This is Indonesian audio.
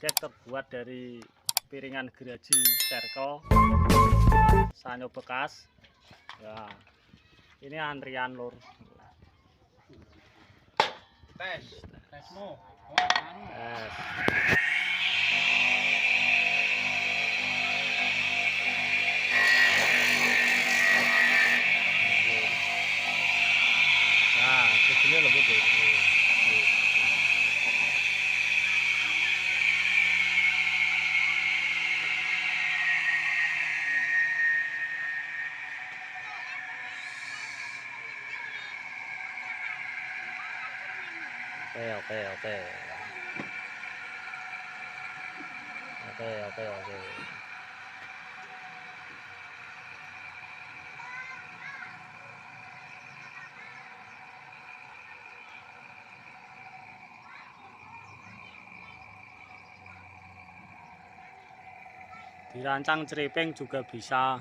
Cake terbuat dari piringan gergaji circle sanyo bekas. Ya, ini antrian lur. Tesmu. Tes. Nah, segini lembut tuh. Oke. Dirancang ceriping juga bisa.